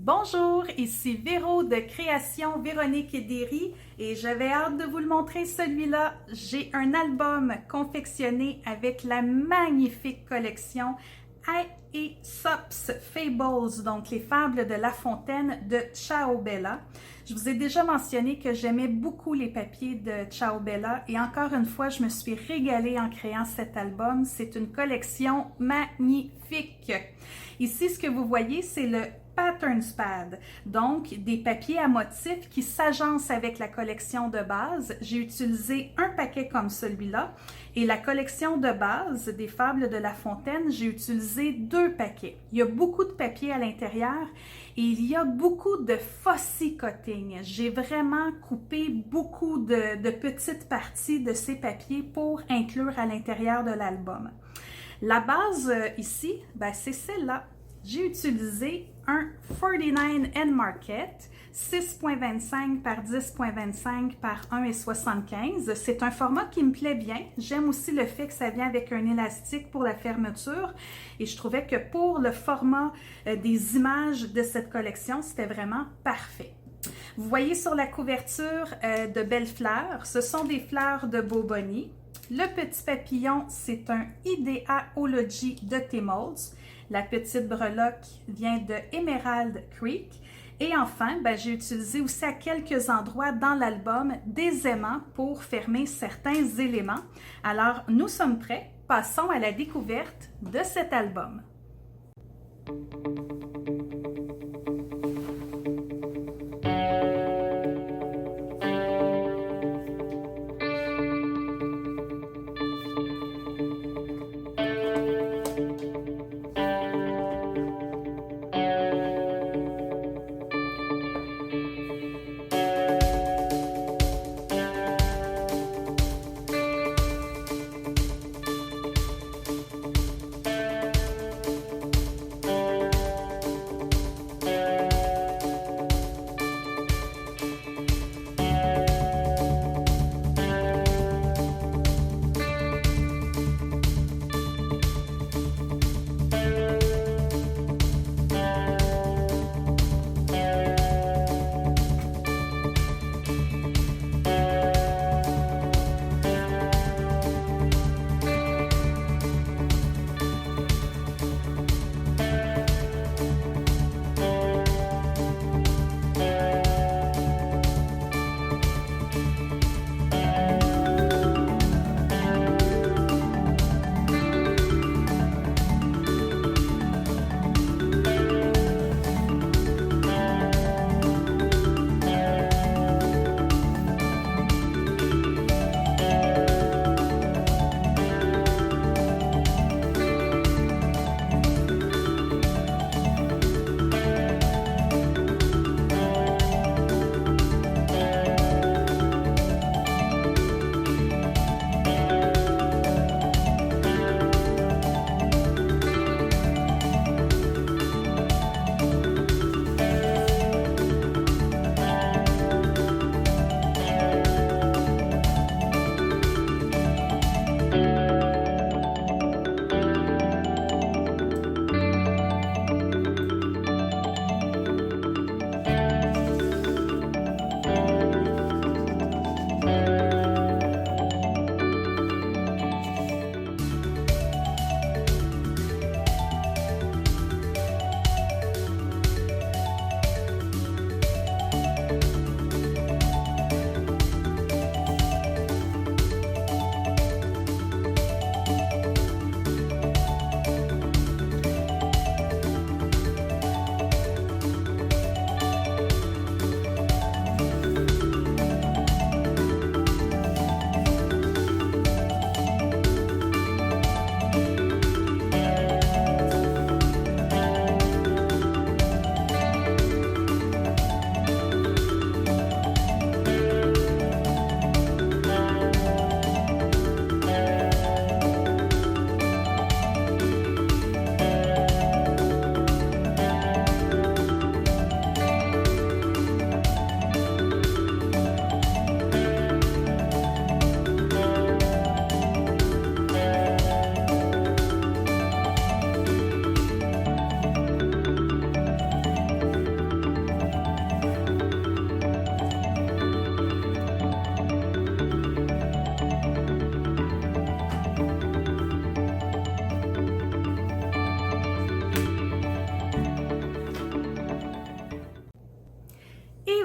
Bonjour, ici Véro de Création Véronique et Derry et j'avais hâte de vous le montrer celui-là. J'ai un album confectionné avec la magnifique collection Aesop's Fables, donc les fables de La Fontaine de Ciao Bella. Je vous ai déjà mentionné que j'aimais beaucoup les papiers de Ciao Bella et encore une fois, je me suis régalée en créant cet album. C'est une collection magnifique. Ici, ce que vous voyez, c'est le Patterns Pad, donc des papiers à motifs qui s'agencent avec la collection de base. J'ai utilisé un paquet comme celui-là et la collection de base des Fables de La Fontaine, j'ai utilisé 2 paquets. Il y a beaucoup de papier à l'intérieur et il y a beaucoup de fussy cutting. J'ai vraiment coupé beaucoup de petites parties de ces papiers pour inclure à l'intérieur de l'album. La base ici, c'est celle-là. J'ai utilisé un 49 End Market 6.25 par 10.25 par 1,75. C'est un format qui me plaît bien. J'aime aussi le fait que ça vient avec un élastique pour la fermeture et je trouvais que pour le format des images de cette collection, c'était vraiment parfait. Vous voyez sur la couverture de belles fleurs. Ce sont des fleurs de Boboni. Le petit papillon, c'est un Ideaology de T-Molds. La petite breloque vient de Emerald Creek. Et enfin, j'ai utilisé aussi à quelques endroits dans l'album des aimants pour fermer certains éléments. Alors, nous sommes prêts. Passons à la découverte de cet album.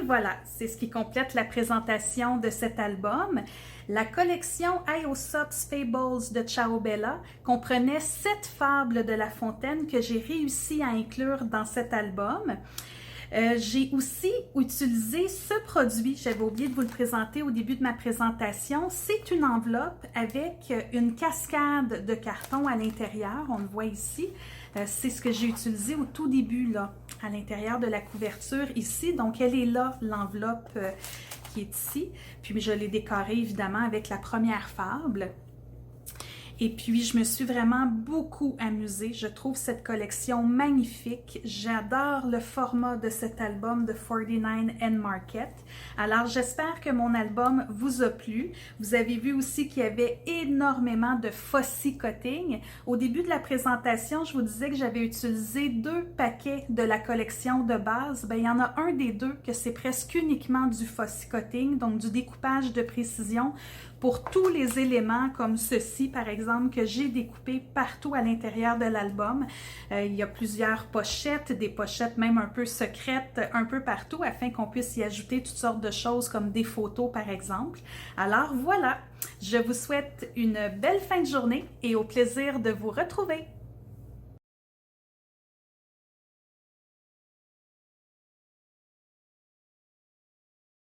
voilà, c'est ce qui complète la présentation de cet album. La collection Aesop's Fables de Ciao Bella comprenait 7 fables de La Fontaine que j'ai réussi à inclure dans cet album. J'ai aussi utilisé ce produit, j'avais oublié de vous le présenter au début de ma présentation. C'est une enveloppe avec une cascade de carton à l'intérieur, on le voit ici. C'est ce que j'ai utilisé au tout début, là, à l'intérieur de la couverture ici. Donc, elle est là, l'enveloppe qui est ici. Puis, je l'ai décorée, évidemment, avec la première fable. Et puis, je me suis vraiment beaucoup amusée. Je trouve cette collection magnifique. J'adore le format de cet album de 49 and Market. Alors, j'espère que mon album vous a plu. Vous avez vu aussi qu'il y avait énormément de Fussy Cutting. Au début de la présentation, je vous disais que j'avais utilisé 2 paquets de la collection de base. Bien, il y en a un des 2 que c'est presque uniquement du Fussy Cutting, donc du découpage de précision pour tous les éléments comme ceci, par exemple, que j'ai découpé partout à l'intérieur de l'album. Il y a plusieurs pochettes, des pochettes même un peu secrètes, un peu partout, afin qu'on puisse y ajouter toutes sortes de choses comme des photos, par exemple. Alors voilà, je vous souhaite une belle fin de journée et au plaisir de vous retrouver.